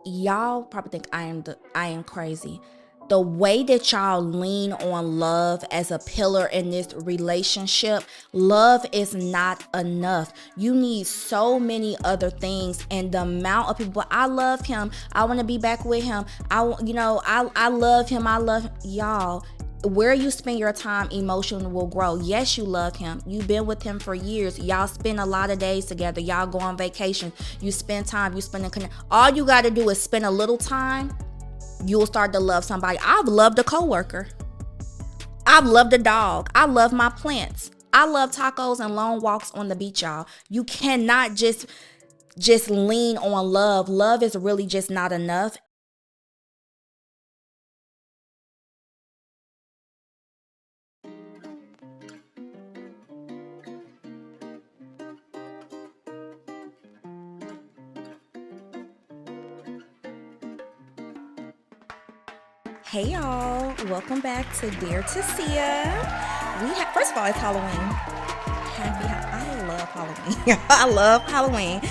y'all probably think I am crazy. The way that y'all lean on love as a pillar in this relationship, love is not enough. You need so many other things, and the amount of people. I love him. I want to be back with him. I love him. I love y'all. Where you spend your time, emotion will grow. Yes, you love him. You've been with him for years. Y'all spend a lot of days together. Y'all go on vacation. You spend time. You spend all you got to do is spend a little time. You'll start to love somebody. I've loved a coworker. I've loved a dog. I love my plants. I love tacos and long walks on the beach, y'all. You cannot just lean on love. Love is really just not enough. Hey y'all, welcome back to Dear Tisia. First of all, it's Halloween. I love Halloween. I love Halloween.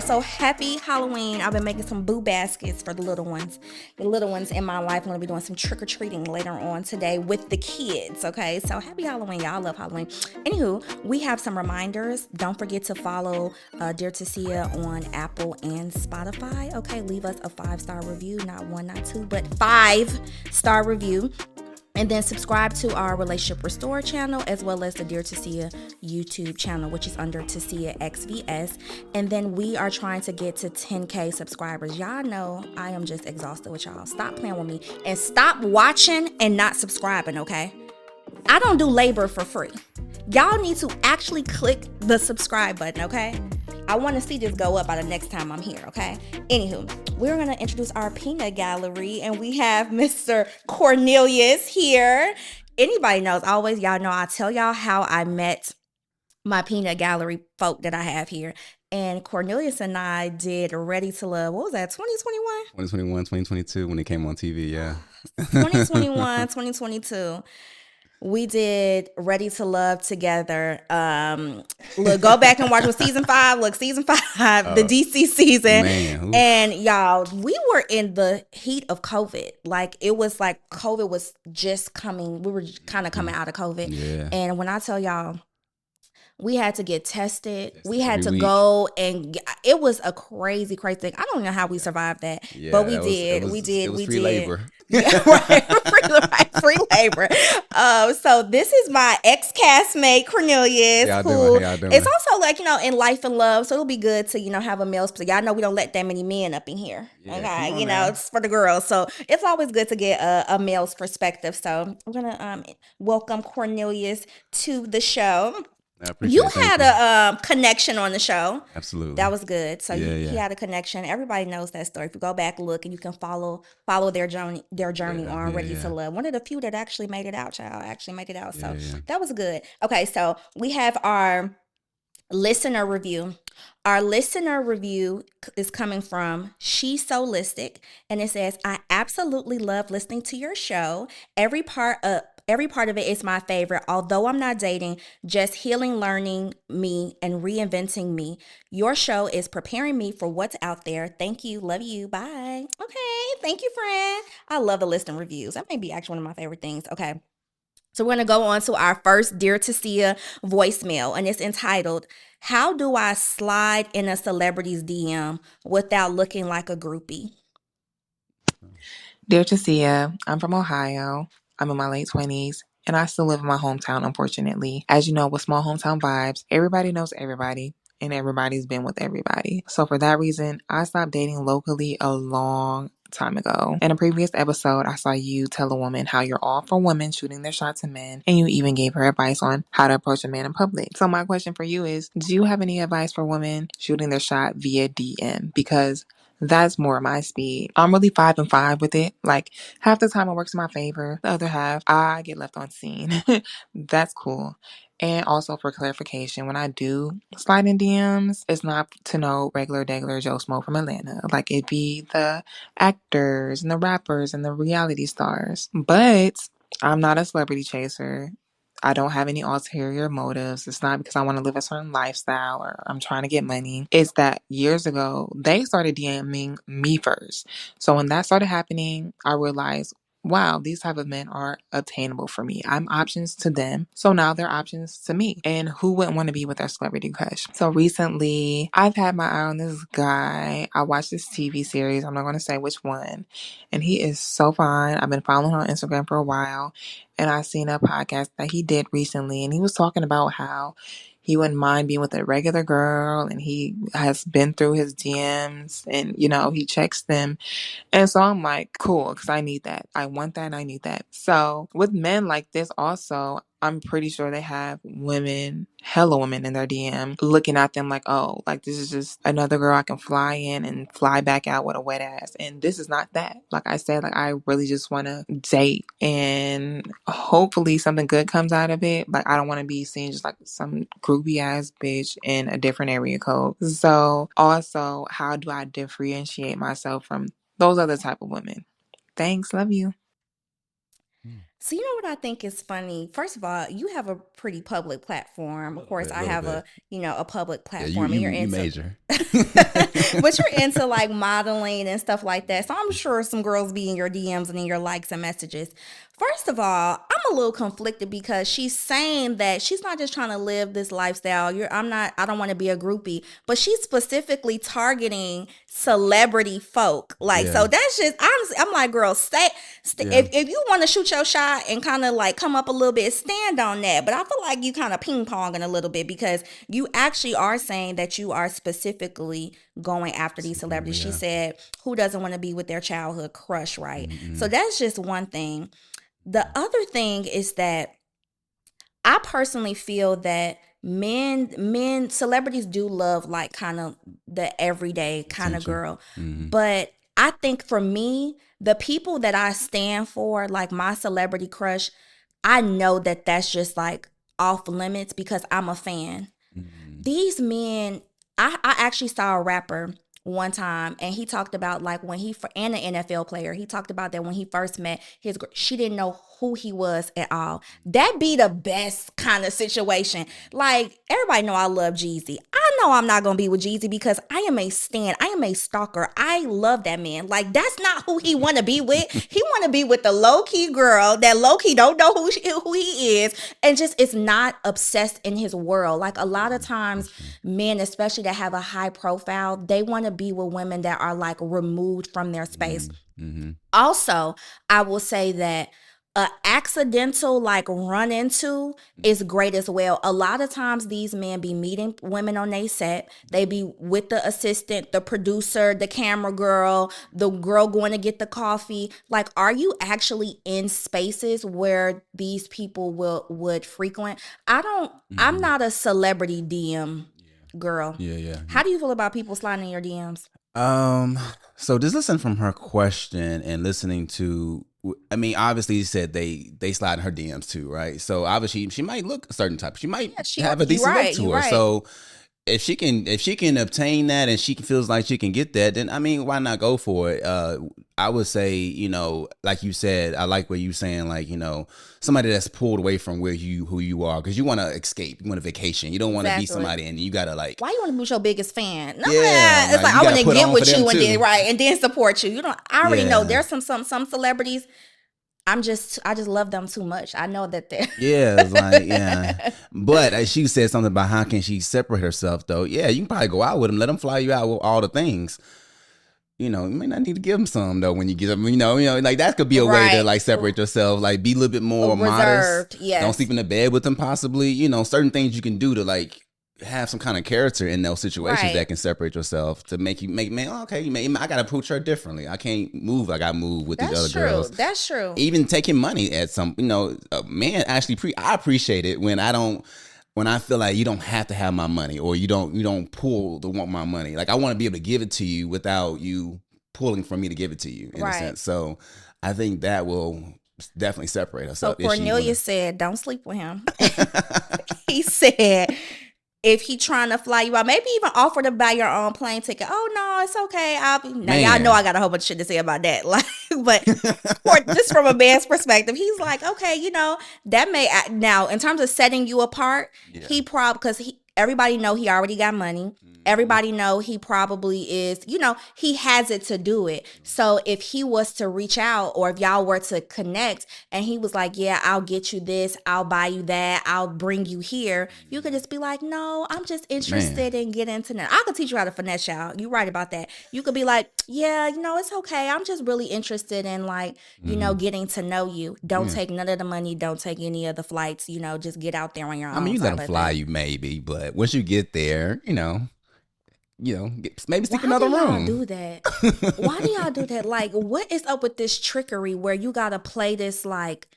So happy Halloween. I've been making some boo baskets for the little ones. The little ones in my life. I'm going to be doing some trick-or-treating later on today with the kids. Okay, so happy Halloween. Y'all love Halloween. Anywho, we have some reminders. Don't forget to follow Dear Tisia on Apple and Spotify. Okay, leave us a 5-star review. Not one, not two, but 5-star review. And then subscribe to our Relationship Restore channel as well as the Dear Tisia YouTube channel, which is under Tisia XVS. And then we are trying to get to 10K subscribers. Y'all know I am just exhausted with y'all. Stop playing with me and stop watching and not subscribing, okay? I don't do labor for free. Y'all need to actually click the subscribe button, okay? I want to see this go up by the next time I'm here, okay? Anywho, we're going to introduce our peanut gallery, and we have Mr. Cornelius here. Anybody knows, always, y'all know I tell y'all how I met my peanut gallery folk that I have here. And Cornelius and I did Ready to Love. What was that, 2021? 2021, 2022 when it came on TV, yeah. 2021, 2022. We did Ready to Love together. Look, go back and watch with season 5. Look, season 5, the DC season. Man, oof. And y'all, we were in the heat of COVID. Like, it was like COVID was just coming. We were kind of coming out of COVID. Yeah. And when I tell y'all, we had to get tested. We had every to week. go, and it was a crazy, crazy thing. I don't know how we survived that, Yeah, but we that was- did. it was- We did. It was We free did. labor. Yeah, right. Free labor. So this is my ex-castmate Cornelius, How y'all who doing? How y'all doing? is also like, in life and love. So it'll be good to have a male. So y'all know we don't let that many men up in here. Yeah, Okay, come on now. it's for the girls. So it's always good to get a male's perspective. So I'm gonna welcome Cornelius to the show. I appreciate You it. Thank had you. a connection on the show. Absolutely. That was good. So Yeah, he yeah. had a connection. Everybody knows that story. If you go back, look, and you can follow their journey on Ready to Love. One of the few that actually made it out, child. Actually made it out. So Yeah. that was good. Okay, so we have our listener review. Our listener review is coming from She's Solistic, and it says, I absolutely love listening to your show. Every part of it is my favorite. Although I'm not dating, just healing, learning me, and reinventing me. Your show is preparing me for what's out there. Thank you. Love you. Bye. Okay. Thank you, friend. I love the listening reviews. That may be actually one of my favorite things. Okay. So we're going to go on to our first Dear Tisia voicemail, and it's entitled, How Do I Slide in a Celebrity's DM Without Looking Like a Groupie? Dear Tisia, I'm from Ohio. I'm in my late 20s, and I still live in my hometown, unfortunately. As you know, with small hometown vibes, everybody knows everybody, and everybody's been with everybody. So for that reason, I stopped dating locally a long time ago. In a previous episode, I saw you tell a woman how you're all for women shooting their shots at men, and you even gave her advice on how to approach a man in public. So my question for you is, do you have any advice for women shooting their shot via DM? Because that's more my speed. I'm really 5 and 5 with it. Like, half the time it works in my favor. The other half, I get left on scene. That's cool. And also for clarification, when I do slide in DMs, it's not to no regular degular Joe Smo from Atlanta. Like, it be the actors and the rappers and the reality stars. But I'm not a celebrity chaser. I don't have any ulterior motives. It's not because I want to live a certain lifestyle or I'm trying to get money. It's that years ago, they started DMing me first. So when that started happening, I realized, wow, these type of men are attainable for me. I'm options to them. So now they're options to me. And who wouldn't want to be with their celebrity crush? So recently, I've had my eye on this guy. I watched this TV series. I'm not going to say which one. And he is so fine. I've been following him on Instagram for a while. And I seen a podcast that he did recently. And he was talking about how he wouldn't mind being with a regular girl. And he has been through his DMs. And, he checks them. And so I'm like, cool, because I need that. I want that and I need that. So with men like this also, I'm pretty sure they have hella women in their DM looking at them like, oh, like this is just another girl I can fly in and fly back out with a wet ass. And this is not that. Like I said, like I really just want to date and hopefully something good comes out of it. Like I don't want to be seen just like some groupie ass bitch in a different area code. So also, how do I differentiate myself from those other type of women? Thanks. Love you. So you know what I think is funny? First of all, you have a pretty public platform. Of course, I Little have bit. a public Yeah, platform, and you're you into major. but you're into like modeling and stuff like that. So I'm sure some girls be in your DMs and in your likes and messages. First of all, I'm a little conflicted because she's saying that she's not just trying to live this lifestyle. I don't want to be a groupie, but she's specifically targeting celebrity folk. Like, Yeah. so that's just, I'm like, girl, stay Yeah. if you want to shoot your shot and kind of like come up a little bit, stand on that. But I feel like you kind of ping ponging a little bit because you actually are saying that you are specifically going after these celebrities. She Yeah. said, who doesn't want to be with their childhood crush, right? Mm-mm. So that's just one thing. The other thing is that I personally feel that celebrities do love like kind of the everyday kind of Attention. girl. Mhm. But I think for me, the people that I stand for, like my celebrity crush, I know that that's just like off limits because I'm a fan. Mhm. These men, I actually saw a rapper one time and he talked about like and an NFL player, he talked about that when he first met she didn't know who he was at all. That be the best kind of situation. Like everybody know I love Jeezy. I know I'm not gonna be with Jeezy because I am a stan. I am a stalker. I love that man. Like that's not who he want to be with. He want to be with the low key girl that low key don't know who he is and just is not obsessed in his world. Like a lot of times, men, especially that have a high profile, they want to be with women that are like removed from their space. Mm-hmm. Also, I will say that a accidental like run into is great as well. A lot of times these men be meeting women on their set. They be with the assistant, the producer, the camera girl, the girl going to get the coffee. Like, are you actually in spaces where these people would frequent? I'm not a celebrity DM girl. Yeah. How do you feel about people sliding in your DMs? So just listening from her question and listening to, I mean, obviously you said they slide in her DMs too, right? So obviously she might look a certain type. She might have a decent look to her. Right. So if she can obtain that and she feels like she can get that, then I mean, why not go for it? I would say, like you said, I like what you saying, like, somebody that's pulled away from who you are, because you want to escape, you want a vacation, you don't want to be somebody and you gotta like. Why you want to be your biggest fan? No, yeah, it's like I want to get with you too. and then support you. I already know there's some celebrities. I just love them too much. I know that they're it's like but as she said something about how can she separate herself though. Yeah, you can probably go out with them, let them fly you out with all the things. You may not need to give them some though when you get them. Like that could be a way to like separate yourself, like be a little bit more reserved, modest. yes. Don't sleep in the bed with them possibly. Certain things you can do to like have some kind of character in those situations that can separate yourself to make man, okay, I gotta approach her differently. I can't move like I move with these other girls. That's true. Even taking money at some, man, actually I appreciate it when I feel like you don't have to have my money or you don't pull to want my money. Like I want to be able to give it to you without you pulling from me to give it to you in a sense. So I think that will definitely separate us up. So Cornelius said, don't sleep with him. He said, if he trying to fly you out, maybe even offer to buy your own plane ticket. Oh no, it's okay. Y'all know I got a whole bunch of shit to say about that. Like But just from a man's perspective, he's like, okay, that may now in terms of setting you apart, he probably because everybody know he already got money. Everybody know he probably is, he has it to do it. So if he was to reach out or if y'all were to connect and he was like, yeah, I'll get you this, I'll buy you that, I'll bring you here, you could just be like, no, I'm just interested in getting to know. I could teach you how to finesse y'all. You're right about that. You could be like, yeah, it's okay. I'm just really interested in like, getting to know you. Don't take none of the money. Don't take any of the flights, just get out there on your own. I mean, you let them fly you maybe, but once you get there, maybe stick another room. Why do y'all do that? Why do y'all do that? Like, what is up with this trickery where you got to play this like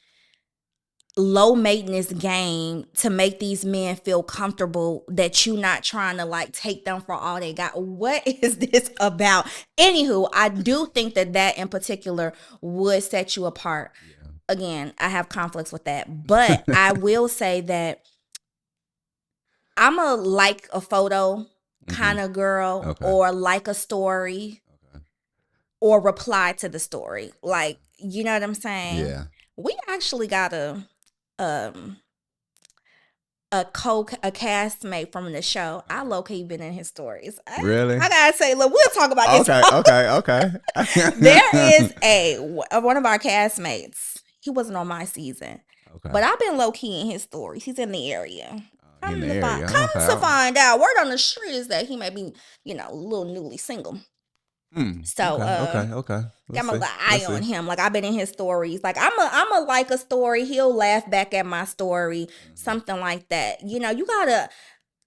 low maintenance game to make these men feel comfortable that you not trying to like take them for all they got? What is this about? Anywho, I do think that in particular would set you apart. Yeah. Again, I have conflicts with that, but I will say that I'm a like a photo kind of girl, or like a story, or reply to the story. Like, you know what I'm saying? Yeah. We actually got a castmate from the show. I low-key been in his stories. Really? I gotta say, look, we'll talk about this. Okay. There is one of our castmates. He wasn't on my season, but I've been low-key in his stories. He's in the area. Come to find out, word on the street is that he may be, a little newly single. So okay. I'm a eye on him. Like I've been in his stories. Like I'm a like a story. He'll laugh back at my story, something like that. You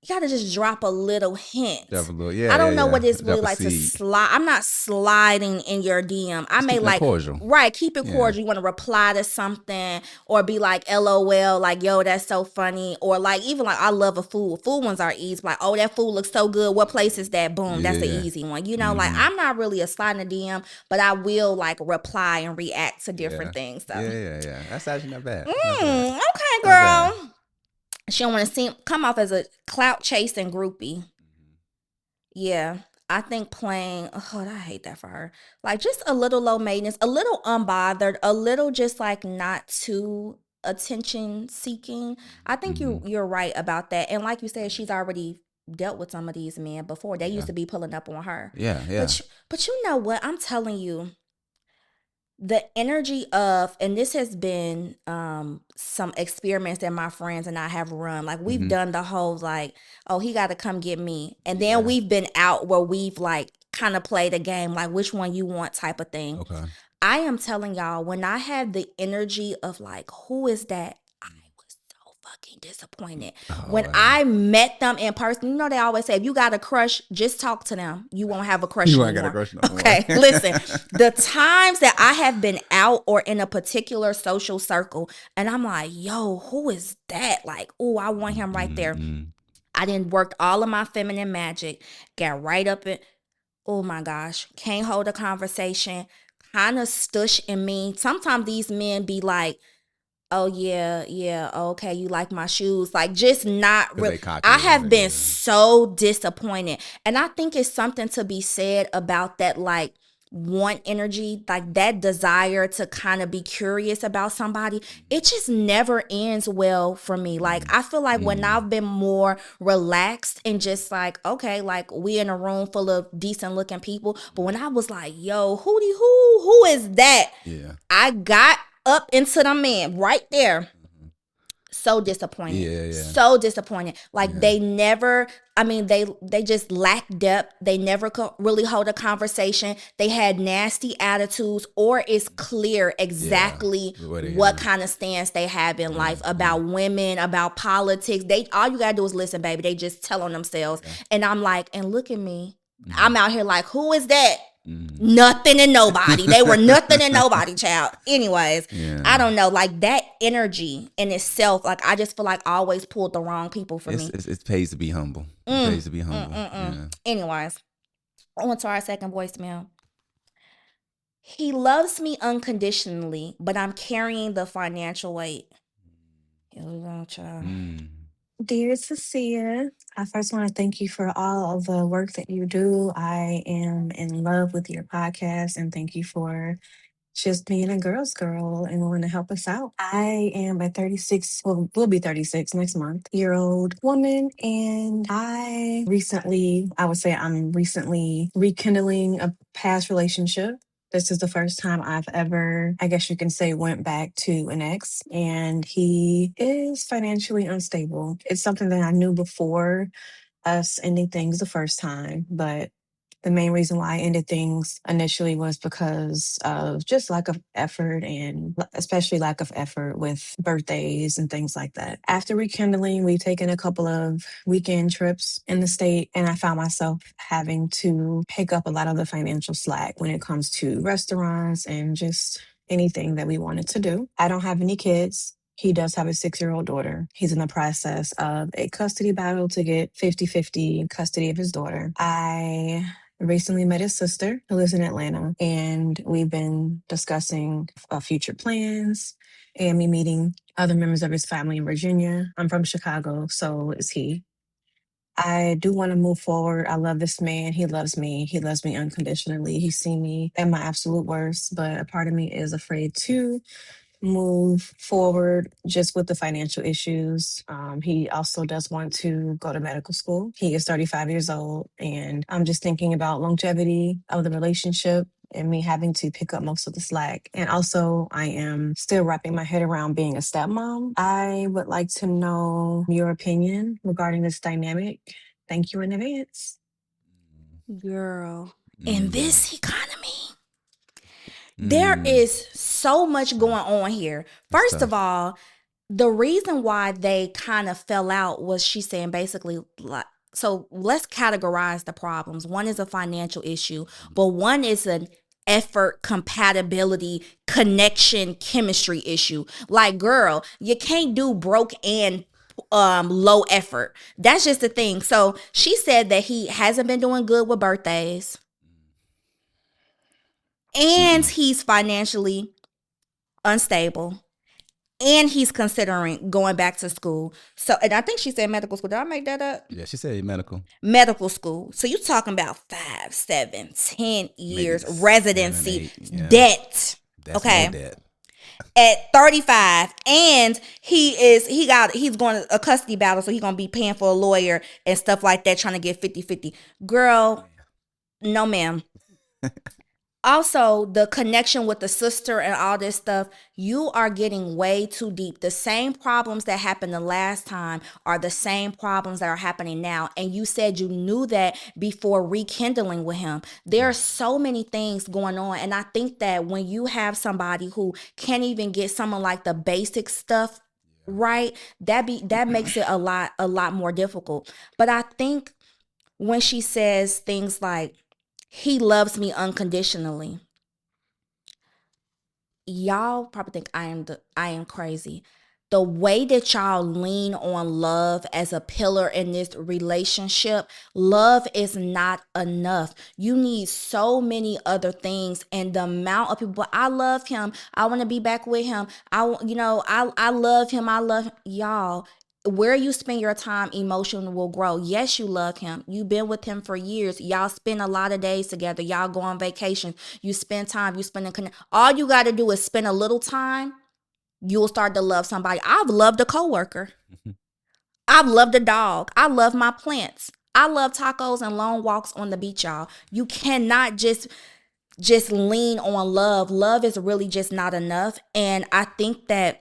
gotta just drop a little hint. I don't know what it's really like to slide. I'm not sliding in your DM. I may like cordial. Right, keep it cordial. You want to reply to something or be like LOL, like yo, that's so funny, or like even like I love a food. Food ones are easy. Like oh, that food looks so good. What place is that? Boom, that's the easy one. Like I'm not really a slide in the DM, but I will like reply and react to different things. So yeah. That's actually not bad. Okay, girl. She don't want to come off as a clout chasing groupie. Yeah, I think playing. Oh, I hate that for her. Like just a little low maintenance, a little unbothered, a little just like not too attention seeking. I think you're right about that. And like you said, she's already dealt with some of these men before. They used to be pulling up on her. Yeah. But you know what? I'm telling you. The energy of, and this has been some experiments that my friends and I have run. Like we've done the whole like, oh, he got to come get me. And then we've been out where we've like kind of played a game, like which one you want type of thing. Okay. I am telling y'all, when I had the energy of like, who is that? I was so fucking disappointed. When I met them in person, they always say, if you got a crush, just talk to them. You won't have a crush anymore. You won't get a crush no more. Okay, listen, the times that I have been out or in a particular social circle, and I'm like, yo, who is that? Like, oh, I want him right there. I didn't work all of my feminine magic, got right up in, oh my gosh, can't hold a conversation, kind of stush in me. Sometimes these men be like, oh yeah, okay, you like my shoes, like just not really. I have been so disappointed, and I think it's something to be said about that, like want energy, like that desire to kind of be curious about somebody. It just never ends well for me. Like I feel like when I've been more relaxed and just like, okay, like we in a room full of decent looking people, but when I was like, yo, who is that? Yeah, I got up into the man right there. So disappointed. Yeah. So disappointed. Like they never, they just lack depth. They never could really hold a conversation. They had nasty attitudes, or it's clear exactly what kind of stance they have in life about women, about politics. All you gotta do is listen, baby. They just tell on themselves. And I'm like, and look at me. I'm out here like, who is that? Nothing and nobody. They were nothing and nobody, child. Anyways, I don't know. Like that energy in itself, like I just feel like I always pulled the wrong people for me. It pays to be humble. It pays to be humble. Anyways, on to our second voicemail. He loves me unconditionally, but I'm carrying the financial weight. Here we go, child. Dear Tisia, I first want to thank you for all of the work that you do. I am in love with your podcast, and thank you for just being a girl's girl and willing to help us out. I am a 36, well, will be 36 next month, year old woman. And I would say I'm recently rekindling a past relationship. This is the first time I've ever, I guess you can say, went back to an ex, and he is financially unstable. It's something that I knew before us ending things the first time, but the main reason why I ended things initially was because of just lack of effort, and especially lack of effort with birthdays and things like that. After rekindling, we've taken a couple of weekend trips in the state, and I found myself having to pick up a lot of the financial slack when it comes to restaurants and just anything that we wanted to do. I don't have any kids. He does have a 6-year-old daughter. He's in the process of a custody battle to get 50-50 custody of his daughter. I recently met his sister who lives in Atlanta, and we've been discussing future plans and me meeting other members of his family in Virginia. I'm from Chicago, so is he. I do want to move forward. I love this man. He loves me. He loves me unconditionally. He's seen me at my absolute worst, but a part of me is afraid to move forward just with the financial issues. He also does want to go to medical school. He is 35 years old, and I'm just thinking about longevity of the relationship and me having to pick up most of the slack. And also, I am still wrapping my head around being a stepmom. I would like to know your opinion regarding this dynamic. Thank you in advance. Girl, in Yeah. this economy, there is so much going on here. First of all, the reason why they kind of fell out was she saying basically, like, so let's categorize the problems. One is a financial issue, but one is an effort, compatibility, connection, chemistry issue. Like, girl, you can't do broke and low effort. That's just the thing. So she said that he hasn't been doing good with birthdays, and he's financially unstable, and he's considering going back to school. So, and I think she said medical school. Did I make that up? Yeah, she said medical. Medical school. So you're talking about 5, 7, 10 years Maybe residency 7, 8, yeah. debt. That's Okay. more debt. At 35, and he's going to a custody battle, so he's going to be paying for a lawyer and stuff like that, trying to get 50-50. Girl, no ma'am. Also, the connection with the sister and all this stuff, you are getting way too deep. The same problems that happened the last time are the same problems that are happening now. And you said you knew that before rekindling with him. There are so many things going on. And I think that when you have somebody who can't even get someone like the basic stuff right, that makes it a lot more difficult. But I think when she says things like, he loves me unconditionally, y'all probably think I am crazy. The way that y'all lean on love as a pillar in this relationship, love is not enough. You need so many other things, and the amount of people, I love him, I want to be back with him, I love him, I love him. Y'all, where you spend your time, emotion will grow. Yes, you love him. You've been with him for years. Y'all spend a lot of days together. Y'all go on vacation. You spend time. You spend all you got to do is spend a little time. You'll start to love somebody. I've loved a coworker. I've loved a dog. I love my plants. I love tacos and long walks on the beach, y'all. You cannot just lean on love. Love is really just not enough. And I think that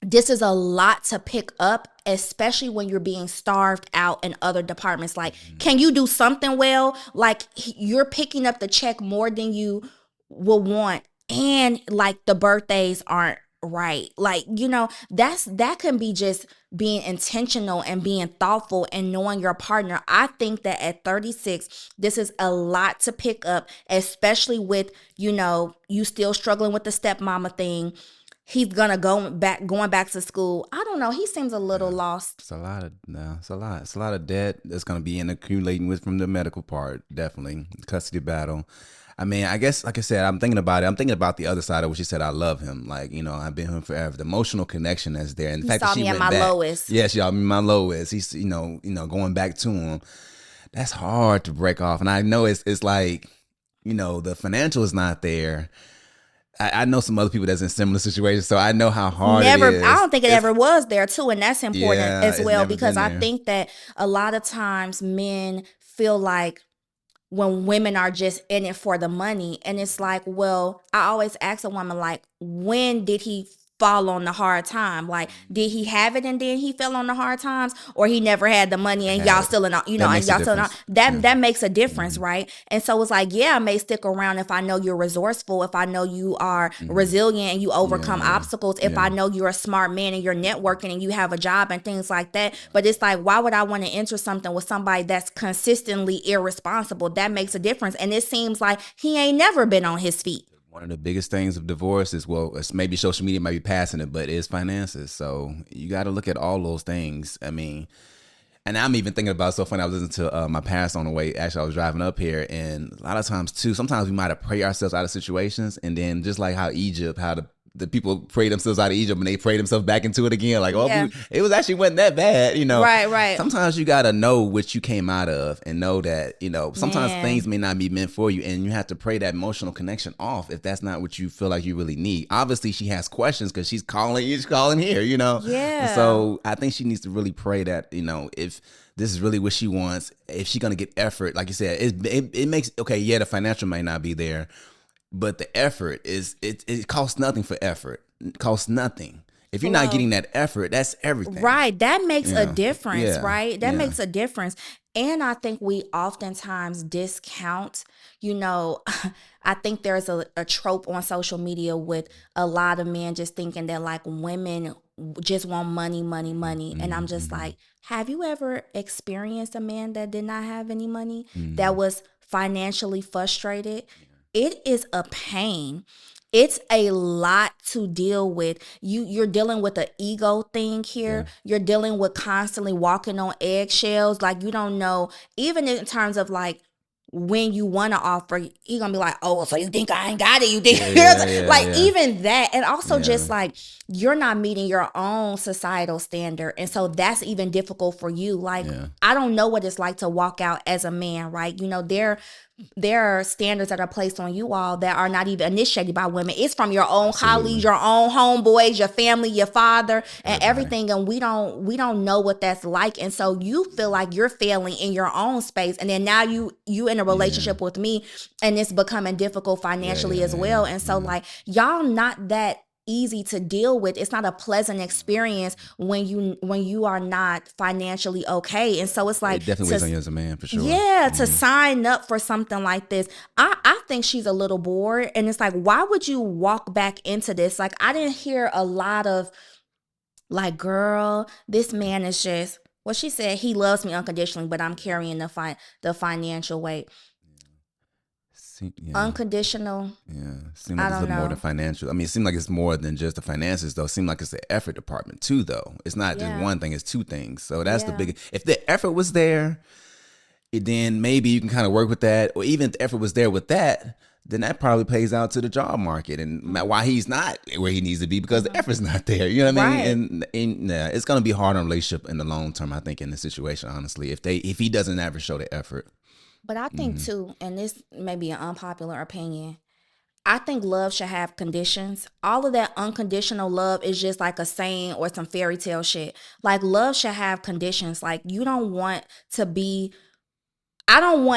this is a lot to pick up, especially when you're being starved out in other departments. Like, can you do something well? Like, you're picking up the check more than you will want. And like, the birthdays aren't right. Like, that can be just being intentional and being thoughtful and knowing your partner. I think that at 36, this is a lot to pick up, especially with, you still struggling with the stepmama thing. He's going back to school. I don't know. He seems a little lost. It's a lot of debt that's going to be accumulating with from the medical part. Definitely custody battle. I mean, I guess, like I said, I'm thinking about it. I'm thinking about the other side of what she said. I love him. Like, I've been with him forever. The emotional connection that's there. And the fact saw that she me at went my back. lowest. Yes, y'all, my lowest. He's, going back to him. That's hard to break off. And I know it's like, the financial is not there. I know some other people that's in similar situations, so I know how hard it Never, is. I don't think it ever was there too, and that's important Yeah, as it's well never because been I there. think that a lot of times men feel like when women are just in it for the money, and it's like, well, I always ask a woman like, when did he fall on the hard time? Like, did he have it and then he fell on the hard times, or he never had the money and Had y'all it. still in, That and makes a y'all still in, difference. Yeah. that makes a difference, right? And so it's like, yeah, I may stick around if I know you're resourceful, if I know you are resilient and you overcome Yeah. obstacles, if I know you're a smart man and you're networking and you have a job and things like that. But it's like, why would I want to enter something with somebody that's consistently irresponsible? That makes a difference. And it seems like he ain't never been on his feet. One of the biggest things of divorce is, well, it's maybe social media might be passing it, but it's finances. So you got to look at all those things. I mean, and I'm even thinking about, so funny, I was listening to my past on the way. Actually, I was driving up here, and a lot of times too, sometimes we might have prayed ourselves out of situations, and then just like how Egypt, how the people pray themselves out of Egypt and they pray themselves back into it again. Like, Yeah. it was actually wasn't that bad, you know. Right. Sometimes you gotta know what you came out of and know that, you know, sometimes Man. things may not be meant for you, and you have to pray that emotional connection off if that's not what you feel like you really need. Obviously, she has questions because she's calling here, you know. Yeah. And so I think she needs to really pray that, you know, if this is really what she wants, if she's gonna get effort, like you said, it makes, okay, yeah, the financial might not be there, but the effort is, it costs nothing for effort. It costs nothing. If you're not getting that effort, that's everything. Right. That makes a difference, Yeah. right? That Yeah. makes a difference. And I think we oftentimes discount, you know, I think there's a trope on social media with a lot of men just thinking that like women just want money, money, money. And I'm just like, have you ever experienced a man that did not have any money, that was financially frustrated? It is a pain. It's a lot to deal with. You're dealing with an ego thing here. Yeah. You're dealing with constantly walking on eggshells. Like, you don't know, even in terms of like when you want to offer, you're gonna be like, oh, so you think I ain't got it? You think Yeah. even that, and also Yeah. just like you're not meeting your own societal standard, and so that's even difficult for you. Like, I don't know what it's like to walk out as a man, right? You know, there are standards that are placed on you all that are not even initiated by women. It's from your own colleagues, your own homeboys, your family, your father, and everything. And we don't know what that's like. And so you feel like you're failing in your own space. And then now you in a relationship with me, and it's becoming difficult financially as well. And so like y'all not that easy to deal with. It's not a pleasant experience when you are not financially okay. And so it's like, it definitely weighs on you as a man, for sure. Yeah, to sign up for something like this. I think she's a little bored. And it's like, why would you walk back into this? Like, I didn't hear a lot of like, girl, this man is just, well, she said he loves me unconditionally, but I'm carrying the financial weight. Unconditional. Yeah. Seems like it's a little more than financial. I mean, it seems like it's more than just the finances, though. It seems like it's the effort department, too, though. It's not just one thing, it's two things. So that's the big. If the effort was there, then maybe you can kind of work with that. Or even if the effort was there with that, then that probably pays out to the job market and why he's not where he needs to be, because the effort's not there. You know what I mean? And it's going to be hard on a relationship in the long term, I think, in this situation, honestly, if he doesn't ever show the effort. But I think too, and this may be an unpopular opinion, I think love should have conditions. All of that unconditional love is just like a saying or some fairy tale shit. Like, love should have conditions. Like, I don't want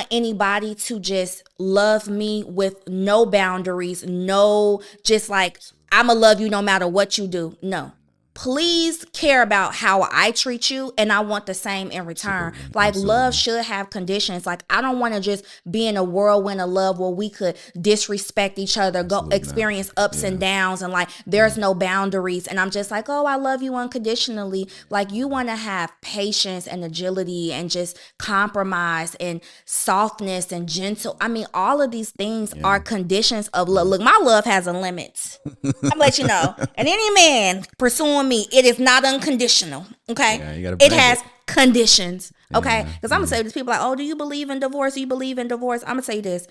anybody to just love me with no boundaries, no, just like, I'ma love you no matter what you do. No. Please care about how I treat you, and I want the same in return. Absolutely. Like, love should have conditions. Like, I don't want to just be in a whirlwind of love where we could disrespect each other, go experience ups and downs, and like there's no boundaries. And I'm just like, oh, I love you unconditionally. Like, you want to have patience and agility and just compromise and softness and gentle. I mean, all of these things are conditions of love. Look, my love has a limit. I'm gonna let you know. And any man pursuing me, it is not unconditional. Okay, it has conditions. Okay, because I'm gonna say this. People are like, oh, do you believe in divorce? Do you believe in divorce? I'm gonna say this.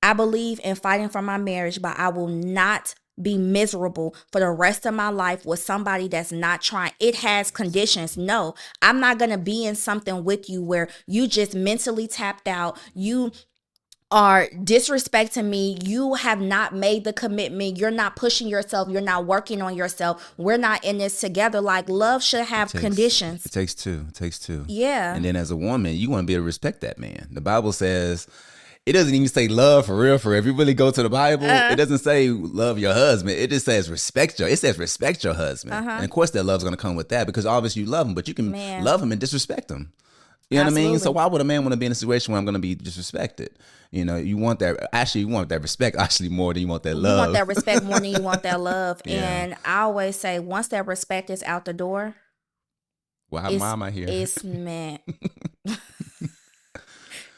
I believe in fighting for my marriage, but I will not be miserable for the rest of my life with somebody that's not trying. It has conditions. No, I'm not gonna be in something with you where you just mentally tapped out. You are disrespecting me, you have not made the commitment, you're not pushing yourself, you're not working on yourself, we're not in this together. Like, love should have conditions. It takes two. It takes two. Yeah. And then as a woman, you want to be able to respect that man. The Bible says, it doesn't even say love for real. If you really go to the Bible, it doesn't say love your husband. It just says respect your husband. And of course that love's going to come with that, because obviously you love him, but you can love him and disrespect him. You know what I mean? So why would a man want to be in a situation where I'm going to be disrespected? You know, you want that respect actually more than you want that love. You want that respect more than you want that love. And I always say, once that respect is out the door, why am I here? It's meant.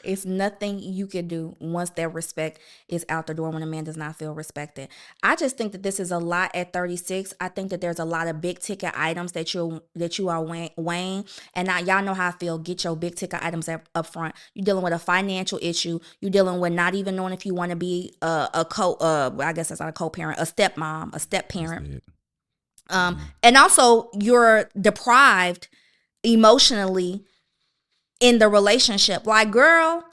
It's nothing you can do once that respect is out the door, when a man does not feel respected. I just think that this is a lot at 36. I think that there's a lot of big ticket items that you are weighing. And now y'all know how I feel. Get your big ticket items up front. You're dealing with a financial issue. You're dealing with not even knowing if you want to be I guess that's not a co-parent, a stepmom, a step-parent. And also you're deprived emotionally in the relationship. Like, girl,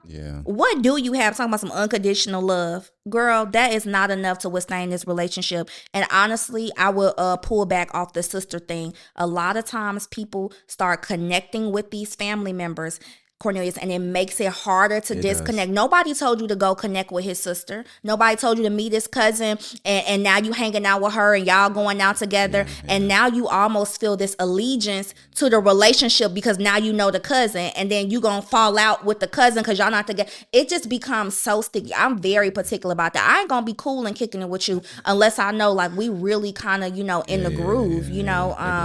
what do you have? Talking about some unconditional love. Girl, that is not enough to withstand this relationship. And honestly, I will pull back off the sister thing. A lot of times people start connecting with these family members, Cornelius, and it makes it harder to disconnect. Nobody told you to go connect with his sister. Nobody told you to meet his cousin, and now you hanging out with her and y'all going out together. And now you almost feel this allegiance to the relationship because now you know the cousin, and then you gonna fall out with the cousin because y'all not together. It just becomes so sticky. I'm very particular about that. I ain't gonna be cool and kicking it with you unless I know like we really kind of, in the groove,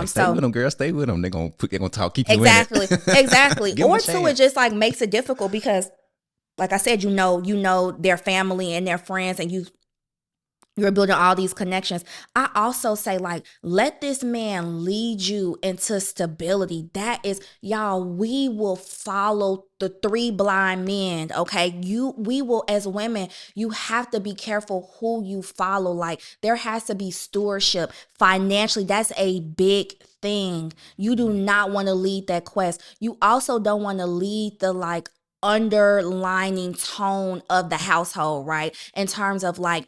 Stay with them, girl. Stay with them. They're gonna talk, keep you exactly, in it. Exactly. Or two, it just like makes it difficult because, like I said, you know their family and their friends, and you're building all these connections. I also say, like, let this man lead you into stability. That is, y'all, we will follow the 3 blind men, okay? We will, as women, you have to be careful who you follow. Like, there has to be stewardship. Financially, that's a big thing. You do not want to lead that quest. You also don't want to lead the, like, underlining tone of the household, right? In terms of, like,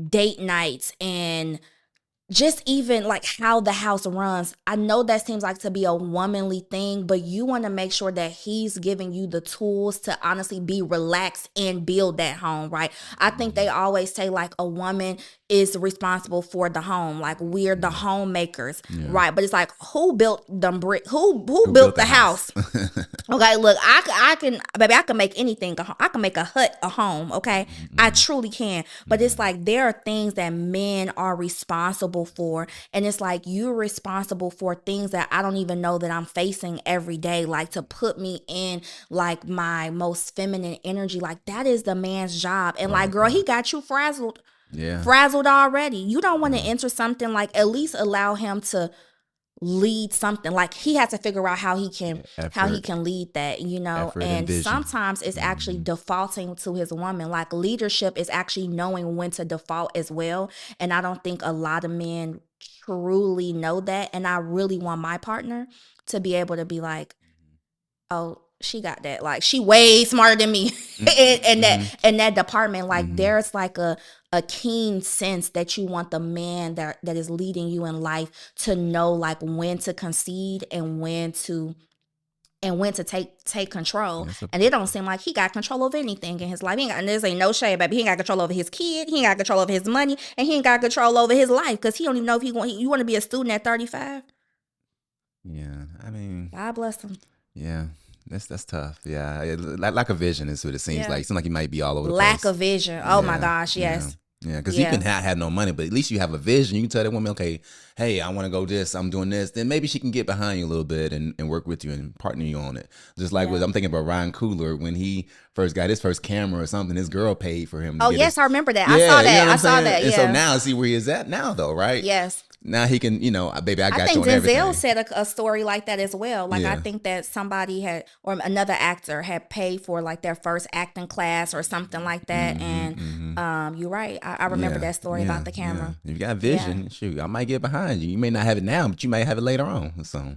date nights and just even like how the house runs. I know that seems like to be a womanly thing, but you want to make sure that he's giving you the tools to honestly be relaxed and build that home, right? I think they always say like a woman is responsible for the home, like we're the homemakers, right? But it's like, who built them brick? Who built the house? Okay, look, I can make anything. I can make a hut a home. Okay, I truly can. But it's like there are things that men are responsible for, and it's like you're responsible for things that I don't even know that I'm facing every day. Like to put me in like my most feminine energy. Like that is the man's job. And like, girl, he got you frazzled. Frazzled already. You don't want to enter something, like at least allow him to lead something. Like he has to figure out how he can lead that, and sometimes it's actually defaulting to his woman. Like leadership is actually knowing when to default as well, and I don't think a lot of men truly know that. And I really want my partner to be able to be like, oh, she got that. Like she way smarter than me in that department. Like there's like a keen sense that you want the man that is leading you in life to know like when to concede and when to take control. And it don't seem like he got control over anything in his life. And this ain't no shade, baby. He ain't got control over his kid. He ain't got control over his money, and he ain't got control over his life because he don't even know if you want to be a student at 35. Yeah, I mean, God bless him. Yeah. That's tough. Yeah, lack of vision is what it seems like. It seems like he might be all over the place. Lack of vision. Oh my gosh, yes. Yeah, because you can have no money, but at least you have a vision. You can tell that woman, okay, hey, I want to go this, I'm doing this. Then maybe she can get behind you a little bit and work with you and partner you on it. Just like I'm thinking about Ryan Coogler when he first got his first camera or something. His girl paid for him. Oh yes, I remember that. I saw that. You know I saw that. And so now see where he is at now, though, right? Yes. Now he can, baby, I got you on everything. I think Denzel said a story like that as well. Like I think that somebody had, or another actor had paid for like their first acting class or something like that. And you're right. I remember that story about the camera. If you got vision, shoot, I might get behind you. You may not have it now, but you might have it later on. So,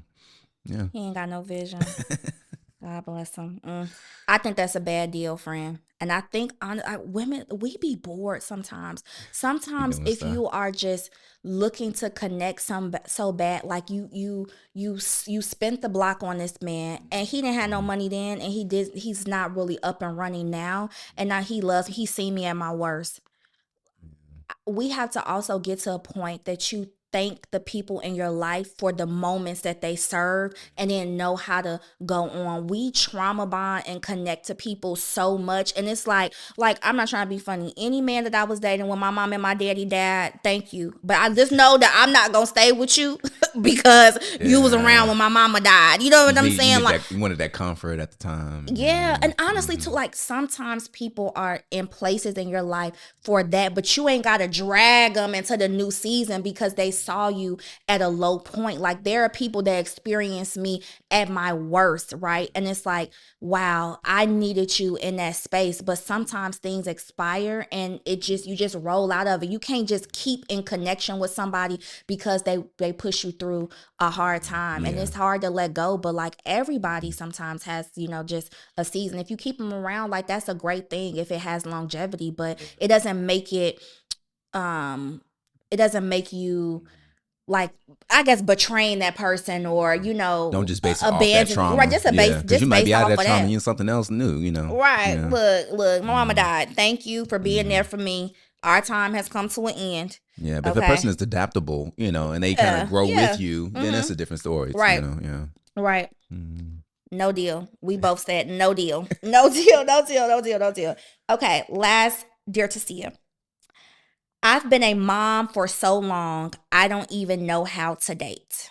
yeah. He ain't got no vision. God bless them. I think that's a bad deal, friend. And I think women, we be bored sometimes. Be Sometimes doing if stuff. you are just looking to connect so bad, like you spent the block on this man, and he didn't have no money then, and he's not really up and running now, and now he's seen me at my worst. We have to also get to a point that you thank the people in your life for the moments that they serve and then know how to go on. We trauma bond and connect to people so much. And it's like I'm not trying to be funny. Any man that I was dating when my mom and my daddy died, thank you. But I just know that I'm not gonna stay with you because you was around Yeah. when my mama died. You know what I'm saying? Like, You wanted that comfort at the time. yeah, and honestly, too, like sometimes people are in places in your life for that, but you ain't got to drag them into the new season because they saw you at a low point. Like there are people that experience me at my worst, right? And it's like, wow, I needed you in that space, but sometimes things expire and you just roll out of it. You can't just keep in connection with somebody because they push you through a hard time, and Yeah. it's hard to let go. But like everybody sometimes has, just a season. If you keep them around, like that's a great thing if it has longevity, but um it doesn't make you, like, I guess, betraying that person or Don't just base it off that abandoning, right? trauma. Just a Yeah, base, because you just might be based out of off that of trauma and that. you're something else new. Right. Yeah. Look, my mama died. Thank you for being there for me. Our time has come to an end. Yeah, but if a Okay. person is adaptable, and they kind of Yeah, grow with yeah. you, then that's a different story. Right. Yeah. Right. Mm. No deal. We both said no deal. No deal. No deal. No deal. No deal. Okay. Last, Dear Tisia. I've been a mom for so long, I don't even know how to date.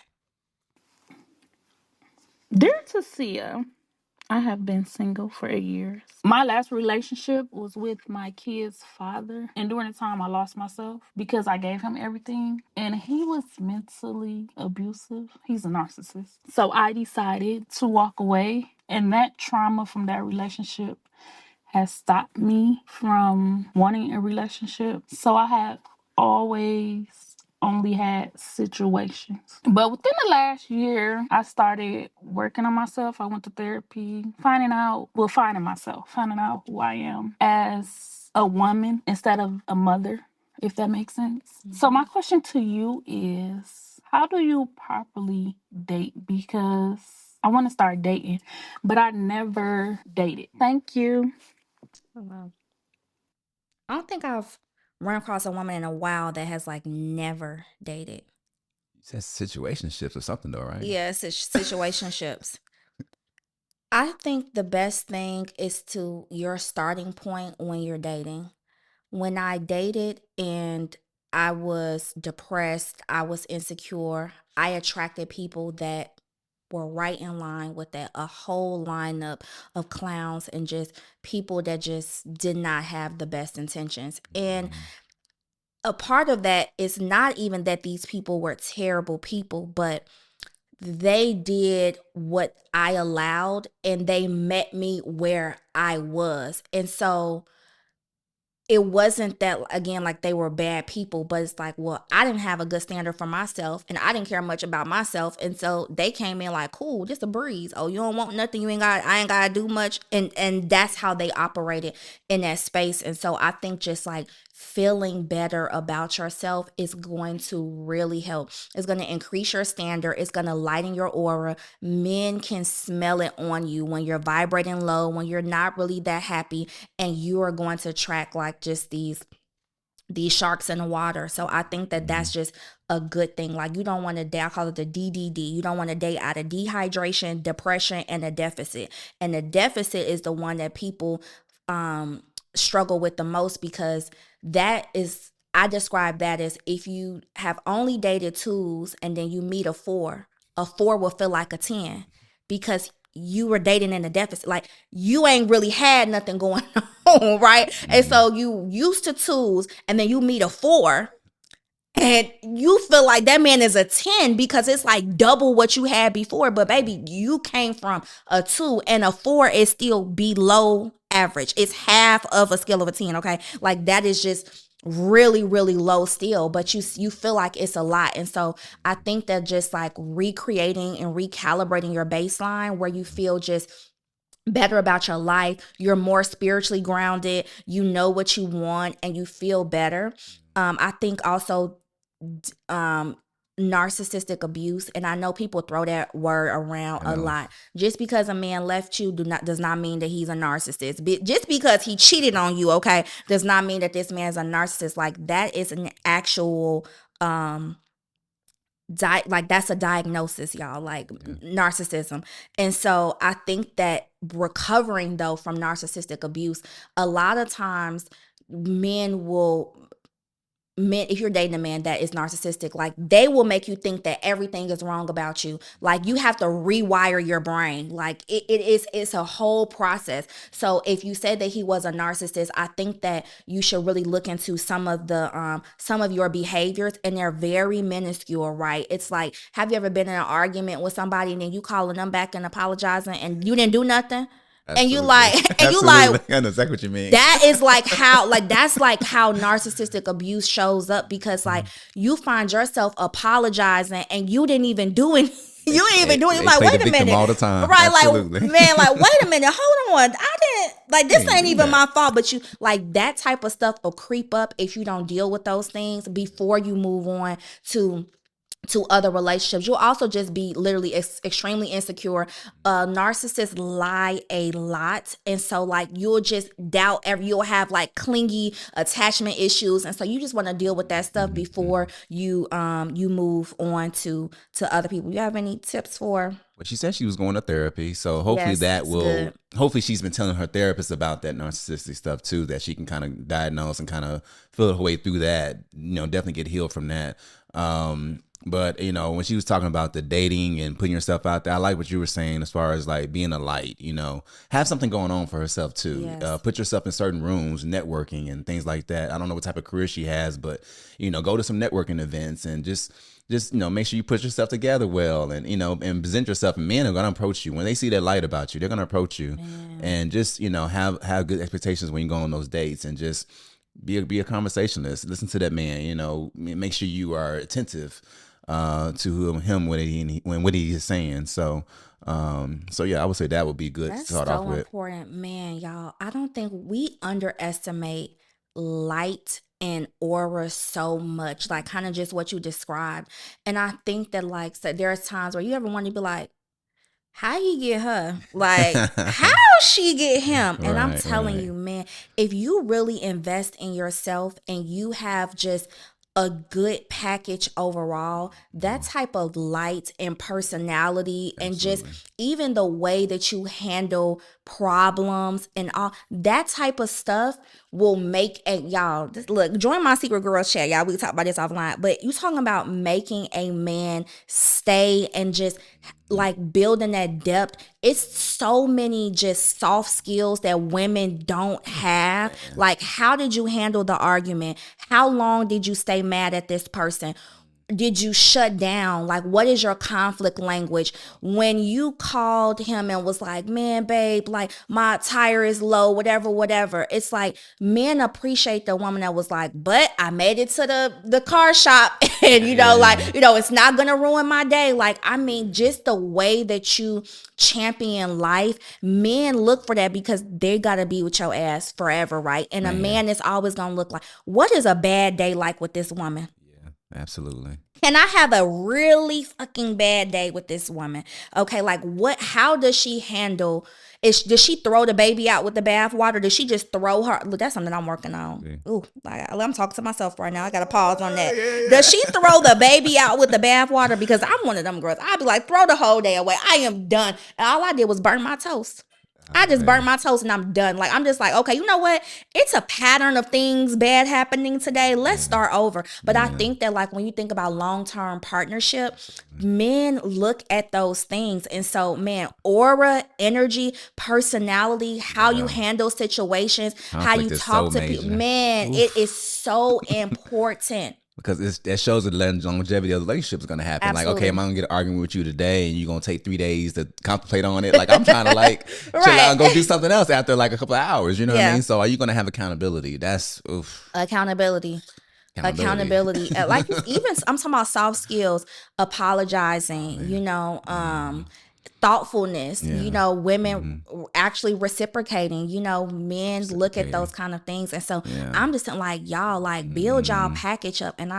Dear Tisia, I have been single for 8 years. My last relationship was with my kid's father, and during the time I lost myself because I gave him everything, and he was mentally abusive. He's a narcissist. So I decided to walk away, and that trauma from that relationship has stopped me from wanting a relationship. So I have always only had situations. But within the last year, I started working on myself. I went to therapy, finding myself, finding out who I am as a woman instead of a mother, if that makes sense. So my question to you is, how do you properly date? Because I want to start dating, but I never dated. Thank you. Oh, wow. I don't think I've run across a woman in a while that has like never dated. That's situationships or something, though, right? Yeah, it's situationships. I think the best thing is to your starting point when you're dating. When I dated and I was depressed, I was insecure, I attracted people that were right in line with that, a whole lineup of clowns and just people that just did not have the best intentions. And a part of that is not even that these people were terrible people, but they did what I allowed and they met me where I was. And so it wasn't that, again, like they were bad people, but it's like, well, I didn't have a good standard for myself and I didn't care much about myself. And so they came in like, cool, just a breeze. Oh, you don't want nothing. I ain't got to do much. And that's how they operated in that space. And so I think just like feeling better about yourself is going to really help. It's going to increase your standard. It's going to lighten your aura. Men can smell it on you when you're vibrating low, when you're not really that happy, and you are going to attract like just these sharks in the water. So I think that that's just a good thing. Like you don't want to date, I call it the DDD. You don't want to date out of dehydration, depression, and a deficit. And the deficit is the one that people struggle with the most because that is, I describe that as if you have only dated twos and then you meet a four will feel like a 10 because you were dating in a deficit. Like you ain't really had nothing going on, right? And so you used to twos and then you meet a four and you feel like that man is a 10 because it's like double what you had before. But baby, you came from a 2 and a 4 is still below average. It's half of a scale of a 10, okay? Like that is just really, really low still, but you feel like it's a lot. And so I think that just like recreating and recalibrating your baseline where you feel just better about your life. You're more spiritually grounded. You know what you want and you feel better. I think also um narcissistic abuse, and I know people throw that word around I a know. lot. Just because a man left you does not mean that he's a narcissist. Just because he cheated on you, okay, does not mean that this man is a narcissist. Like that is an actual like that's a diagnosis, y'all, like narcissism. And so I think that recovering though from narcissistic abuse, a lot of times men will if you're dating a man that is narcissistic, like they will make you think that everything is wrong about you. Like you have to rewire your brain. Like it's a whole process. So if you said that he was a narcissist, I think that you should really look into some of your behaviors, and they're very minuscule, right? It's like, have you ever been in an argument with somebody and then you calling them back and apologizing and you didn't do nothing? And you Absolutely. like, and you Absolutely. like, I know exactly what you mean. that is like how, like that's like how narcissistic abuse shows up, because like you find yourself apologizing and you didn't even do it. You didn't even do it. You're They like, play wait the a victim minute. all the time. Right, Absolutely. like, man, like, wait a minute, hold on. I didn't, like, this didn't ain't do even my that. fault. But you, like, that type of stuff will creep up if you don't deal with those things before you move on to other relationships. You'll also just be literally extremely insecure. Narcissists lie a lot, and so like you'll just doubt you'll have like clingy attachment issues, and so you just want to deal with that stuff before you move on to other people. You have any tips for? Well, she said she was going to therapy, so hopefully Yes, that it's will. good. Hopefully, she's been telling her therapist about that narcissistic stuff too, that she can kind of diagnose and kind of feel her way through that. Definitely get healed from that. But when she was talking about the dating and putting yourself out there, I like what you were saying as far as like being a light. Have something going on for herself too. Yes. Put yourself in certain rooms, networking and things like that. I don't know what type of career she has, but go to some networking events and just make sure you put yourself together well, and and present yourself. And men are gonna approach you when they see that light about you. They're gonna approach you, and just have good expectations when you go on those dates, and just be a conversationalist. Listen to that man. Make sure you are attentive to him what he is saying. So yeah, I would say that would be good That's to start so off with. important, man, y'all. I don't think we underestimate light and aura so much, like kind of just what you described. And I think that like, so there's times where you ever want to be like, how you get her? Like, how she get him? And I'm telling you, man, if you really invest in yourself and you have just a good package overall, that type of light and personality, and just even the way that you handle problems and all that type of stuff will make y'all look, join my secret girls chat, y'all. We can talk about this offline, but you talking about making a man stay and just like building that depth. It's so many just soft skills that women don't have. Like, how did you handle the argument? How long did you stay mad at this person? Did you shut down? Like, what is your conflict language? When you called him and was like, man, babe, like my tire is low, whatever. It's like men appreciate the woman that was like, but I made it to the car shop and it's not going to ruin my day. Like, I mean, just the way that you champion life, men look for that because they got to be with your ass forever, right? And a man is always going to look like, what is a bad day like with this woman? Absolutely. Can I have a really fucking bad day with this woman? Okay, like how does she handle? Does she throw the baby out with the bathwater? Does she just throw her? Look, that's something I'm working on. Okay. Ooh, I'm talking to myself right now. I got to pause on that. Yeah. Does she throw the baby out with the bathwater? Because I'm one of them girls. I'd be like, throw the whole day away. I am done. And all I did was burn my toast. I just burnt my toast and I'm done. Like, I'm just like, okay, you know what? It's a pattern of things bad happening today. Let's start over. But I think that like when you think about long-term partnership, men look at those things. And so, man, aura, energy, personality, how you handle situations, how you talk to people, man, it is so important. Because that shows the longevity of the relationship is going to happen. Absolutely. Like, okay, am I going to get an argument with you today and you're going to take 3 days to contemplate on it? Like, I'm trying to like chill out and go do something else after like a couple of hours. You know what I mean? So are you going to have accountability? That's accountability. Like even I'm talking about soft skills, apologizing, thoughtfulness, you Yeah. know, women actually reciprocating, you know, men look at those kind of things. And so Yeah. I'm just like, y'all, like, build y'all package up. And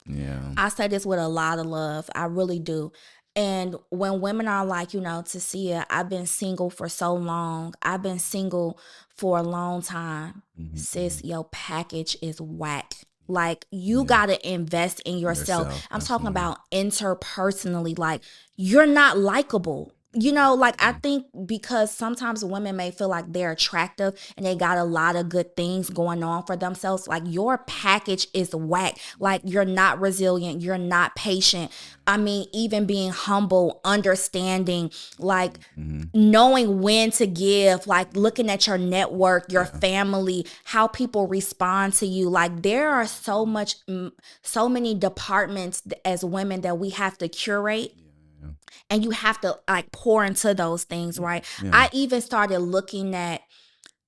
Yeah. I say this with a lot of love. I really do. And when women are like, you know, Tisia, I've been single for so long. I've been single for a long time. Sis, your package is whack. Like, you got to invest in yourself. I'm talking about interpersonally. Like, you're not likable. You know, like, I think because sometimes women may feel like they're attractive and they got a lot of good things going on for themselves. Like, your package is whack. Like, you're not resilient. You're not patient. I mean, even being humble, understanding, like knowing when to give, like looking at your network, your family, how people respond to you. Like, there are so many departments as women that we have to curate. And you have to like pour into those things, right? I even started looking at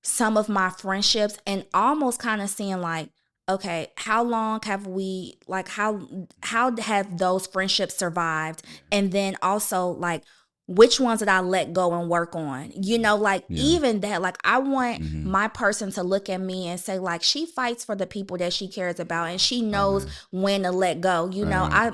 some of my friendships and almost kind of seeing like, okay, how long have we, like, how have those friendships survived? And then also like, which ones did I let go and work on? You know, like even that, like, I want my person to look at me and say like, she fights for the people that she cares about and she knows when to let go. You know, I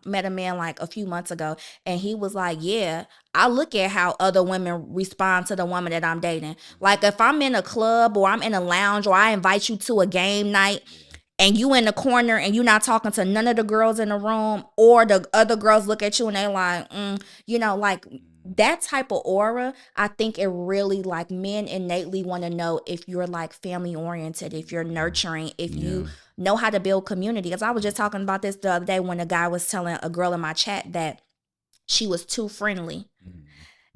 met a man like a few months ago and he was like, yeah, I look at how other women respond to the woman that I'm dating. Like, if I'm in a club or I'm in a lounge or I invite you to a game night and you in the corner and you not talking to none of the girls in the room, or the other girls look at you and they like, you know, like that type of aura, I think it really, like, men innately want to know if you're like family oriented, if you're nurturing, if you know how to build community. Because I was just talking about this the other day when a guy was telling a girl in my chat that she was too friendly.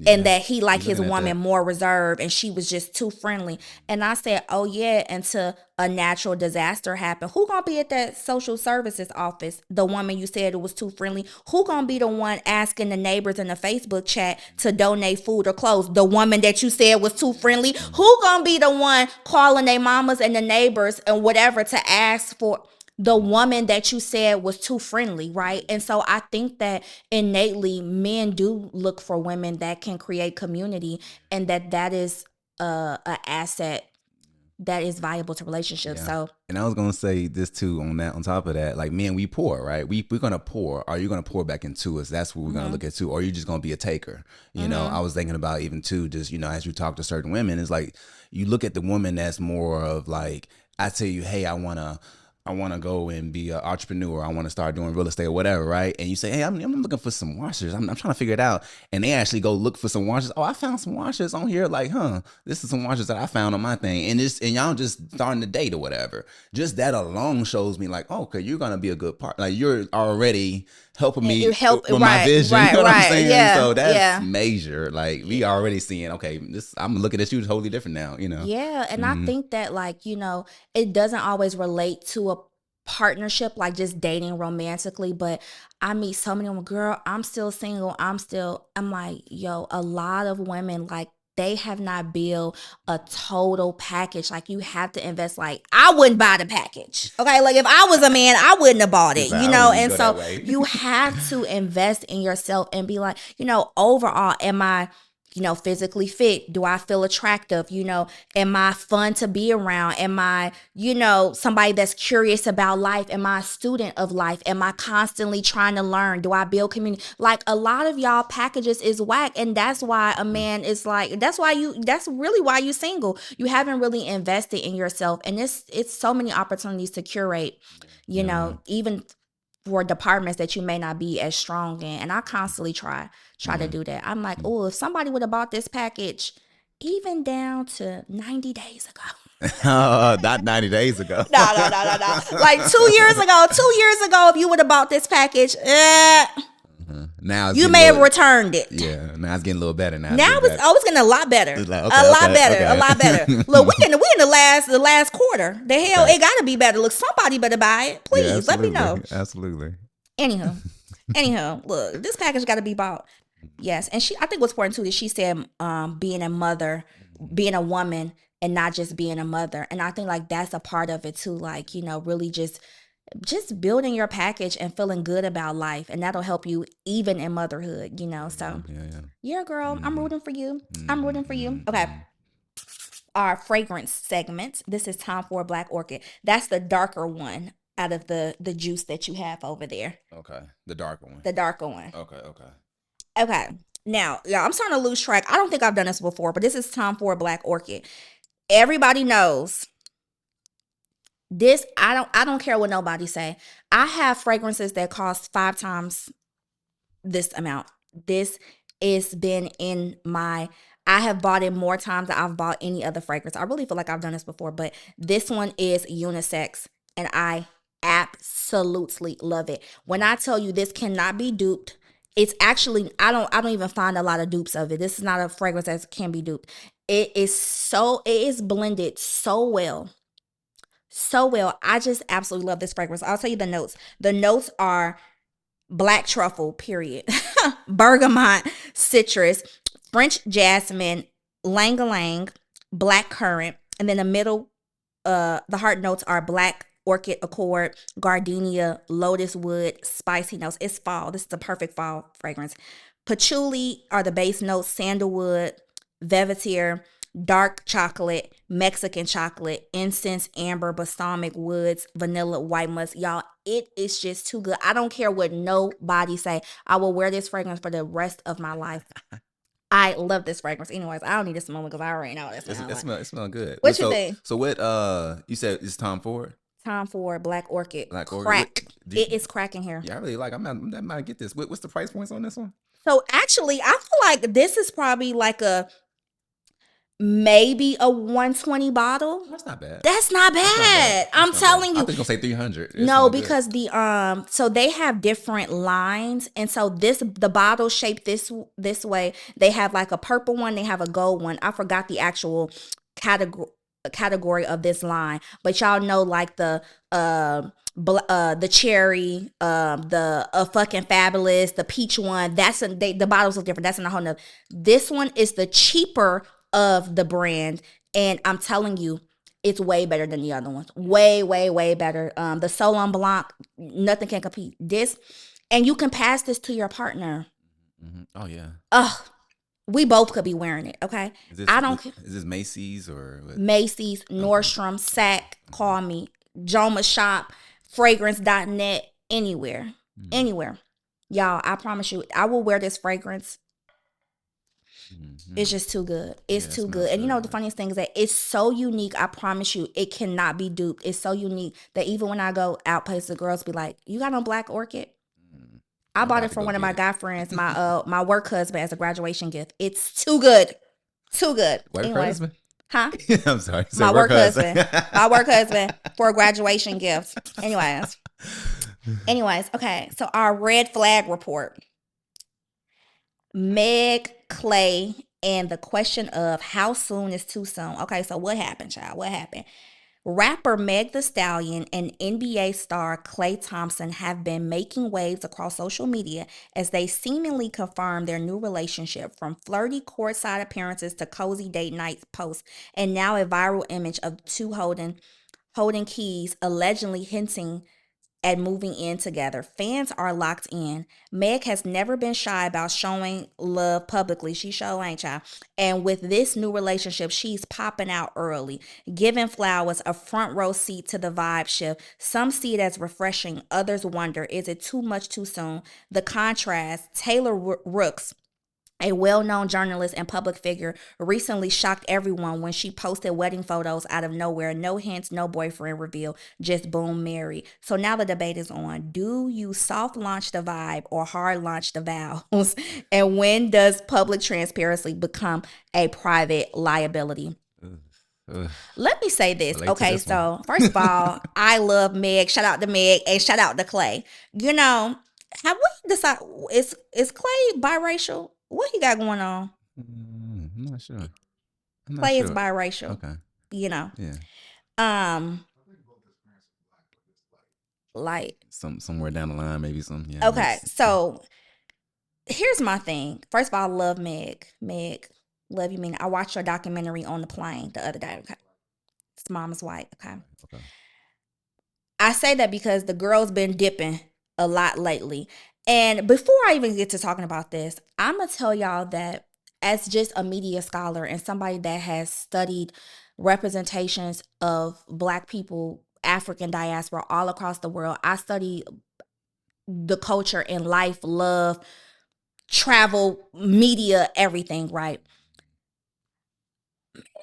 And that he like his woman more reserved and she was just too friendly. And I said, oh yeah, until a natural disaster happened. Who gonna be at that social services office? The woman you said it was too friendly. Who gonna be the one asking the neighbors in the Facebook chat to donate food or clothes? The woman that you said was too friendly. Who gonna be the one calling their mamas and the neighbors and whatever to ask for the woman that you said was too friendly, right? And so I think that innately men do look for women that can create community, and that is a asset that is valuable to relationships. So, and I was gonna say this too on that. On top of that, like, men, we pour, right? We're gonna pour. Are you gonna pour back into us? That's what we're gonna look at too. Or are you just gonna be a taker? You know, I was thinking about even too, just, you know, as you talk to certain women, it's like you look at the woman that's more of like, I tell you, hey, I wanna go and be an entrepreneur. I want to start doing real estate or whatever, right? And you say, hey, I'm looking for some washers. I'm trying to figure it out. And they actually go look for some washers. Oh, I found some washers on here. Like, this is some washers that I found on my thing. And y'all just starting to date or whatever. Just that alone shows me like, oh, okay, you're gonna be a good partner. Like, you're already helping me with my vision. You know what I'm saying? Yeah, so that's major. Like, we already seeing, okay, I'm looking at you totally different now, you know? Yeah. And I think that, like, you know, it doesn't always relate to a partnership, like just dating romantically, but I meet so many women, girl, I'm still single. I'm like, yo, a lot of women, like, they have not built a total package. Like, you have to invest. Like, I wouldn't buy the package. Okay. Like, if I was a man, I wouldn't have bought it, you know? And so you have to invest in yourself and be like, you know, overall, am I, you know, physically fit? Do I feel attractive? You know, am I fun to be around? Am I, you know, somebody that's curious about life? Am I a student of life? Am I constantly trying to learn? Do I build community? Like, a lot of y'all packages is whack. And that's why a man is like, that's really why you single. You haven't really invested in yourself. And it's so many opportunities to curate, you know, even for departments that you may not be as strong in. And I constantly try to do that. I'm like, oh, if somebody would have bought this package even down to 90 days ago. Not 90 days ago. No. Like 2 years ago, if you would have bought this package, now you may have returned it. Yeah, now it's getting a little better. Now it's getting a lot better. A lot better. Look, we in the last quarter. The hell, it gotta be better. Look, somebody better buy it. Please, let me know. Absolutely. Anyhow, look, this package gotta be bought. Yes, and I think what's important too is she said, being a mother, being a woman, and not just being a mother. And I think, like, that's a part of it too. Like, you know, really just just building your package and feeling good about life, and that'll help you even in motherhood, you know. So yeah, girl, I'm rooting for you. I'm rooting for you. Okay. Our fragrance segment. This is Tom Ford Black Orchid. That's the darker one out of the juice that you have over there. Okay. The darker one. The darker one. Okay. Okay. Okay. Now, y'all, I'm starting to lose track. I don't think I've done this before, but this is Tom Ford Black Orchid. Everybody knows this. I don't care what nobody say. I have fragrances that cost 5 times this amount. This has been in my, I have bought it more times than I've bought any other fragrance. I really feel like I've done this before, but this one is unisex and I absolutely love it. When I tell you this cannot be duped, it's actually, I don't even find a lot of dupes of it. This is not a fragrance that can be duped. It is blended so well. So well. I just absolutely love this fragrance. I'll tell you the notes. The notes are black truffle, period. Bergamot, citrus, French jasmine, lang ylang, black currant, and then the middle, the heart notes are black orchid accord, gardenia, lotus wood, spicy notes. It's fall. This is the perfect fall fragrance. Patchouli are the base notes, sandalwood, velvetier, dark chocolate, Mexican chocolate, incense, amber, balsamic woods, vanilla, white musk. Y'all, it is just too good. I don't care what nobody say. I will wear this fragrance for the rest of my life. I love this fragrance. Anyways, I don't need to smell it because I already know this. It smells good. What you think? So what? You said it's Tom Ford. Tom Ford Black Orchid. Black Orchid. Crack. It is cracking here. Yeah, I really like. I might get this. What's the price points on this one? So actually, I feel like this is probably like maybe a 120 bottle. That's not bad. That's not bad. I'm telling you. I think I'll say 300. No, because so they have different lines, and so the bottle shaped this way. They have like a purple one. They have a gold one. I forgot the actual category of this line, but y'all know like the cherry, the fucking fabulous, the peach one. The bottles look different. That's in a whole nother. This one is the cheaper of the brand, and I'm telling you, it's way better than the other ones. Way, way, way better. The Sauvignon Blanc, nothing can compete. This, and you can pass this to your partner. Mm-hmm. Oh yeah. We both could be wearing it. Okay. Is this Macy's or what? Macy's, Nordstrom, Sack, call me, Joma Shop, fragrance.net, anywhere. Mm-hmm. Anywhere. Y'all, I promise you, I will wear this fragrance. Mm-hmm. It's just too good. It's too good. And you know the funniest thing is that it's so unique. I promise you, it cannot be duped. It's so unique that even when I go out places, the girls be like, "You got no Black Orchid?" I bought it for one of my guy friends, my work husband, as a graduation gift. It's too good. Too good. Work husband? Huh? I'm sorry. My work husband. My work husband for a graduation gift. Anyways, okay. So our red flag report. Meg, Klay, and the question of how soon is too soon. Okay, so what happened, child? What happened? Rapper Meg Thee Stallion and NBA star Klay Thompson have been making waves across social media as they seemingly confirm their new relationship, from flirty courtside appearances to cozy date night posts, and now a viral image of two holding keys, allegedly hinting at moving in together. Fans are locked in. Meg has never been shy about showing love publicly. She sure ain't, child. And with this new relationship, she's popping out early, giving flowers a front row seat to the vibe shift. Some see it as refreshing. Others wonder, is it too much too soon? The contrast, Taylor Rooks, a well-known journalist and public figure, recently shocked everyone when she posted wedding photos out of nowhere. No hints, no boyfriend reveal, just boom, married. So now the debate is on. Do you soft launch the vibe or hard launch the vows? And when does public transparency become a private liability? Let me say this. Okay, so first of all, I love Meg. Shout out to Meg and shout out to Klay. You know, have we decided, is Klay biracial? What he got going on? I'm not sure. Klay is biracial. Okay. You know. Yeah. Like somewhere down the line, maybe some. Yeah. Okay, so here's my thing. First of all, I love Meg. Meg, love you, mean. I watched your documentary on the plane the other day. Okay. It's Mama's White. Okay. I say that because the girl's been dipping a lot lately. And before I even get to talking about this, I'm going to tell y'all that as just a media scholar and somebody that has studied representations of Black people, African diaspora all across the world, I study the culture in life, love, travel, media, everything, right?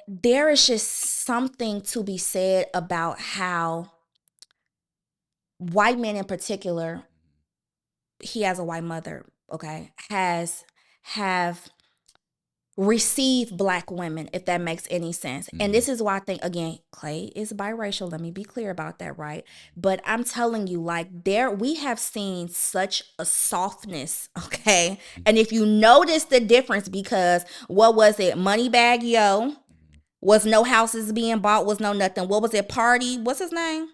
There is just something to be said about how white men in particular, he has a white mother, okay, have received Black women, if that makes any sense. And this is why I think, again, Klay is biracial. Let me be clear about that, right? But I'm telling you, like, we have seen such a softness, okay? And if you notice the difference, because what was it? Moneybag Yo was no houses being bought, was no nothing. What was it? Party, what's his name?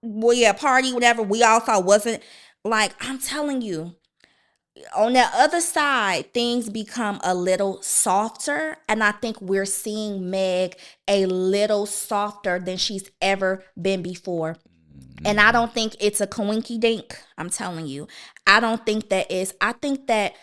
Well, yeah, Party, whatever. We all thought wasn't, like, I'm telling you, on the other side, things become a little softer. And I think we're seeing Meg a little softer than she's ever been before. And I don't think it's a coinky dink. I'm telling you. I don't think that is. I think that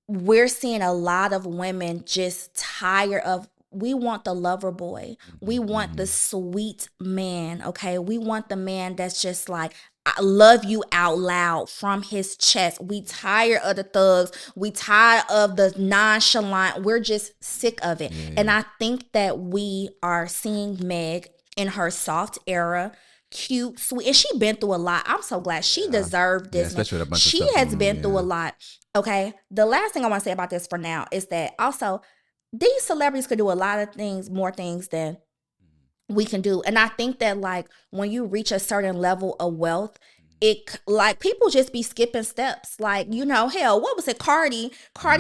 we're seeing a lot of women just tired of, we want the lover boy. We want the sweet man, okay? We want the man that's just like, I love you out loud from his chest. We tired of the thugs. We tired of the nonchalant. We're just sick of it. Yeah. And I think that we are seeing Meg in her soft era, cute, sweet, and she been through a lot. I'm so glad she deserved this. especially with a bunch of She stuff has going been on, through a lot. Okay. The last thing I want to say about this for now is that also these celebrities could do a lot of things, more things than we can do. And I think that, like, when you reach a certain level of wealth, it, like, people just be skipping steps. Like, you know, hell, what was it? Cardi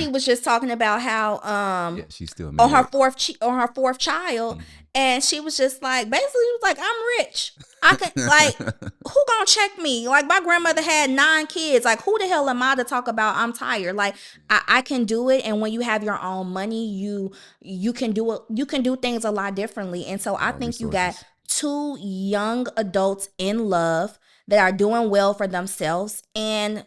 was just talking about how Yeah, she's still on married. her fourth child, and she was just like, basically, she was like, I'm rich. I can, like, who gonna check me? Like, my grandmother had 9 kids. Like, who the hell am I to talk about I'm tired? Like, I can do it. And when you have your own money, you can do it. You can do things a lot differently. And so I think you got resources. 2 young adults in love that are doing well for themselves and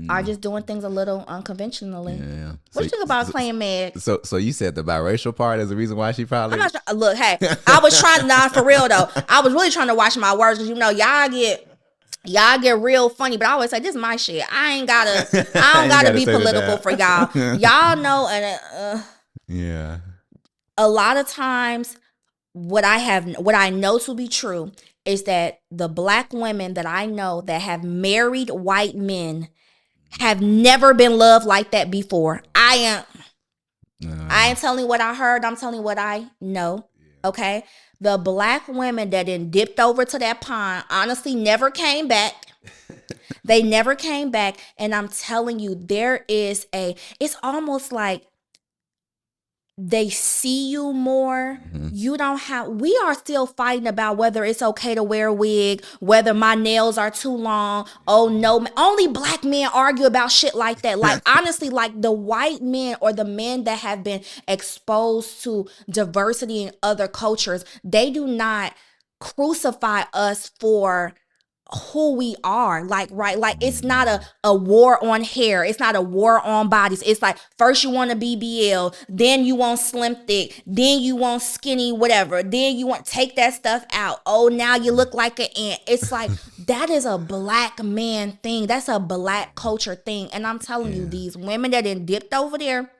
are just doing things a little unconventionally. Yeah. What do you think about Klay and Meg? So you said the biracial part is the reason why she probably. I'm not trying. Look, hey, I was trying, nah, for real though. I was really trying to watch my words because, you know, y'all get real funny. But I always say, this is my shit. I don't gotta be political for y'all. Y'all know, and Yeah. a lot of times, what I know to be true is that the Black women that I know that have married white men have never been loved like that before. I ain't telling you what I heard. I'm telling you what I know. Okay. The Black women that then dipped over to that pond honestly never came back. They never came back. And I'm telling you, it's almost like they see you more. You don't have, we are still fighting about whether it's okay to wear a wig, whether my nails are too long. Oh no, only Black men argue about shit like that. Like, honestly, like, the white men or the men that have been exposed to diversity in other cultures, they do not crucify us for who we are, like, right, like, it's not a war on hair, it's not a war on bodies. It's like, first you want a BBL, then you want slim thick, then you want skinny whatever, then you want, take that stuff out, oh, now you look like an ant. It's like, that is a Black man thing, that's a Black culture thing. And I'm telling you, these women that then dipped over there,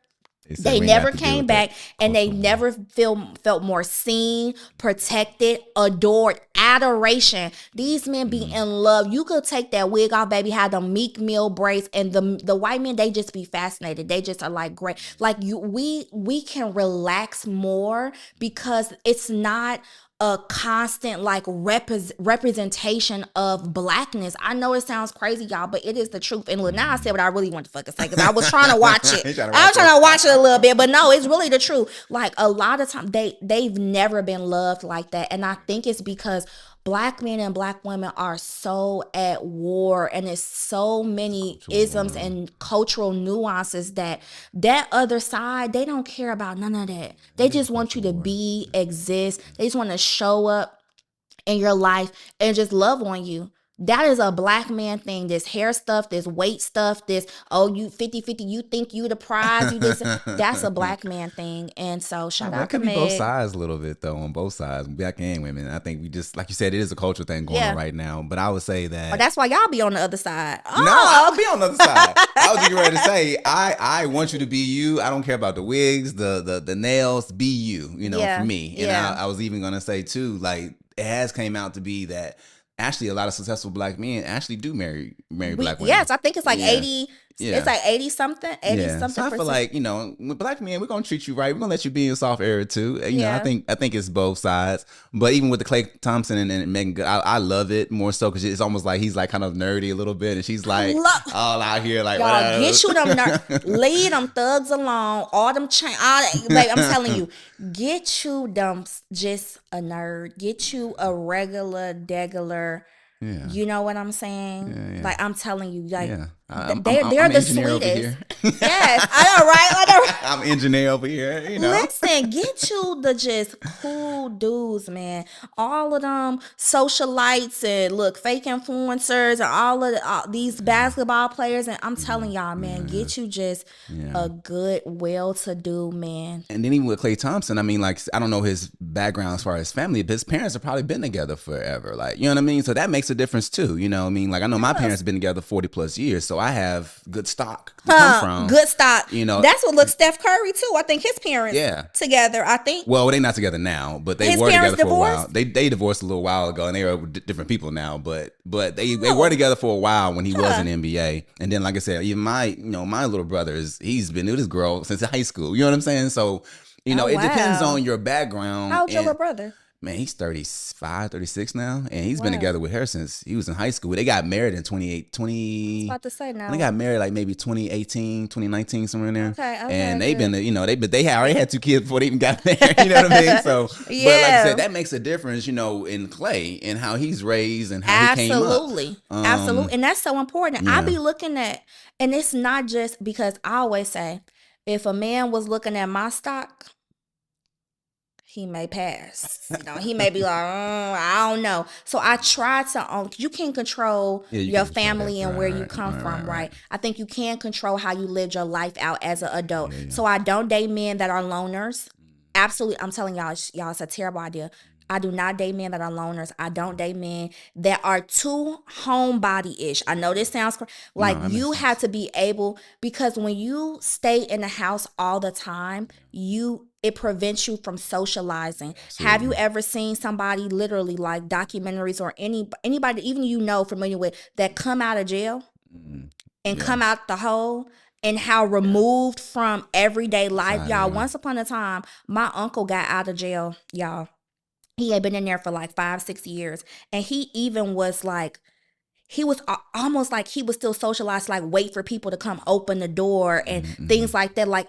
they never came back, and they never felt more seen, protected, adored, adoration. These men be in love. You could take that wig off, baby, have the Meek Mill braids, and the white men, they just be fascinated. They just are like, great. Like, we can relax more because it's not a constant, like, representation of Blackness. I know it sounds crazy, y'all, but it is the truth. And look, now I said what I really want to fucking say because I was trying to watch it. I was trying to watch it a little bit, but no, it's really the truth. Like, a lot of times they've never been loved like that, and I think it's because Black men and Black women are so at war, and it's so many isms and cultural nuances that other side, they don't care about none of that. They just want you to be, exist. They just want to show up in your life and just love on you. That is a black man thing. This hair stuff, this weight stuff, this, oh, you 50-50, you think you the prize, you this. That's a black man thing. And so shout Well, it out to could be both Meg. sides a little bit though, on both sides, black and women. I think we just, like you said, it is a cultural thing going on right now. But I would say that Oh, that's why y'all be on the other side. Oh. No, I'll be on the other side. I was getting ready to say, I want you to be you. I don't care about the wigs, the nails. Be you, for me. And I was even gonna say too, like it has came out to be that actually a lot of successful black men actually do marry black women. Yes, I think it's like 80. Yeah. It's like 80 something. So I feel like, with black men, we're gonna treat you right. We're gonna let you be in your soft area too. I think it's both sides. But even with the Klay Thompson and Megan Good, I love it more so because it's almost like he's like kind of nerdy a little bit, and she's like all out here like, y'all, whatever. get you them lead them thugs along, all them babe, I'm telling you, get you them just a nerd, get you a regular degular. Yeah. You know what I'm saying? Yeah. Like I'm telling you, like they're the sweetest. Yes, I know, right? I'm engineer over here. Listen, get you the just cool dudes, man. All of them socialites and fake influencers and all of these basketball players. And I'm telling y'all, man, get you just a good, well-to-do man. And then even with Klay Thompson, I mean, like I don't know his background as far as family, but his parents have probably been together forever. Like, you know what I mean? So that makes a difference too. You know what I mean? Like I know my parents have been together 40 plus years, so I have good stock to come from. Good stock. That's what Steph Curry too. I think his parents together. I think. Well, they're not together now, but they were together for a while. They divorced a little while ago, and they are different people now. But they were together for a while when he was in the NBA. And then, like I said, even my little brother he's been with this girl since high school. You know what I'm saying? So it depends on your background. How old's your little brother? Man, he's 35, 36 now, and he's been together with her since he was in high school. They got married in 20. I was about to say now. They got married like maybe 2018, 2019, somewhere in there. Okay, and they've been, they already had 2 kids before they even got married. You know what I mean? So, but like I said, that makes a difference, in Klay and how he's raised and how he came up. Absolutely, and that's so important. Yeah. I be looking at, and it's not just because I always say, if a man was looking at my stock, he may pass. He may be like, I don't know. So I try to, you can control your family and where you come from, right? I think you can control how you live your life out as an adult. Yeah. So I don't date men that are loners. Absolutely. I'm telling y'all, it's a terrible idea. I do not date men that are loners. I don't date men that are too homebody-ish. I know this sounds like you have to be able, because when you stay in the house all the time, it prevents you from socializing. Absolutely. Have you ever seen somebody literally like documentaries or anybody even familiar with that come out of jail and come out the hole? And how removed from everyday life, y'all. Once upon a time, my uncle got out of jail, y'all. He had been in there for like 5-6 years. And he even was like, he was almost like he was still socialized, like wait for people to come open the door and things like that. Like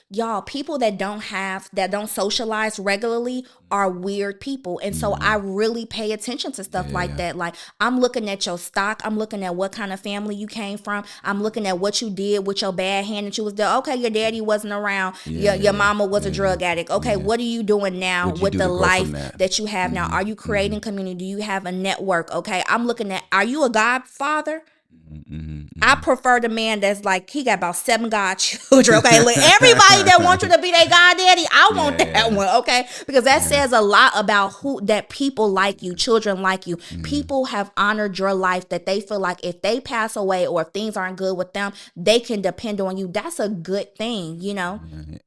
y'all, people that don't socialize regularly are weird people. And so I really pay attention to stuff like that. Like I'm looking at your stock. I'm looking at what kind of family you came from. I'm looking at what you did with your bad hand that you was there. Okay, your daddy wasn't around. Your mama was a drug addict. Okay, what are you doing now with the life that you have now? Are you creating community? Do you have a network? Okay, I'm looking at, are you a godfather? I prefer the man that's like, he got about 7 godchildren. Okay, look, everybody that wants you to be their goddaddy, I want that one. Okay, because that says a lot about that people like you, children like you. People have honored your life, that they feel like if they pass away or if things aren't good with them, they can depend on you. That's a good thing,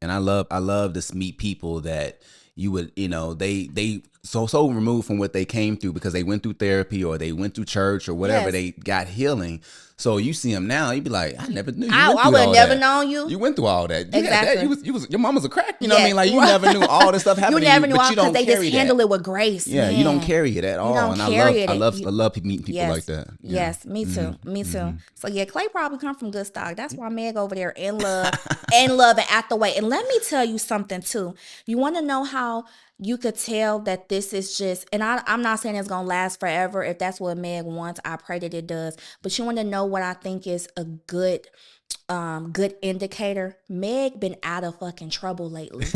And I love to meet people that you would, they so removed from what they came through because they went through therapy or they went through church or whatever. They got healing. So you see them now, you'd be like, I never knew you went through I would have never that. known you. You went through all that. Exactly. You was your mama's a crack. You know what I mean? Like you never knew all this stuff happening. You never knew but all you don't because they carry just handle it with grace. Yeah, man. You don't carry it at all. And I love meeting people like that. Yes, me too. Me too. So yeah, Klay probably come from good stock. That's why Meg over there in love and at the way. And let me tell you something too. You want to know how you could tell that this is just, and I'm not saying it's going to last forever. If that's what Meg wants, I pray that it does. But you want to know what I think is a good good indicator. Meg been out of fucking trouble lately.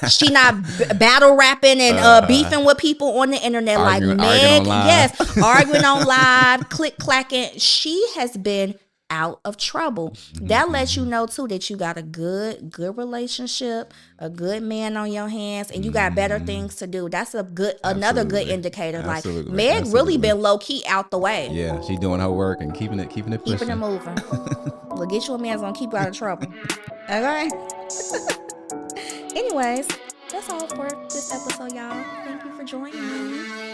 She not battle rapping and beefing with people on the internet arguing, like Meg. arguing on live. Yes, arguing on live, click clacking. She has been out of trouble. That lets you know too that you got a good relationship, a good man on your hands, and you got better things to do. That's another good indicator. Like Meg really been low key out the way. Yeah, she doing her work and keeping it pushing. Keeping it moving. Well, get you a man's gonna keep you out of trouble. Okay. Anyways, that's all for this episode, y'all. Thank you for joining me.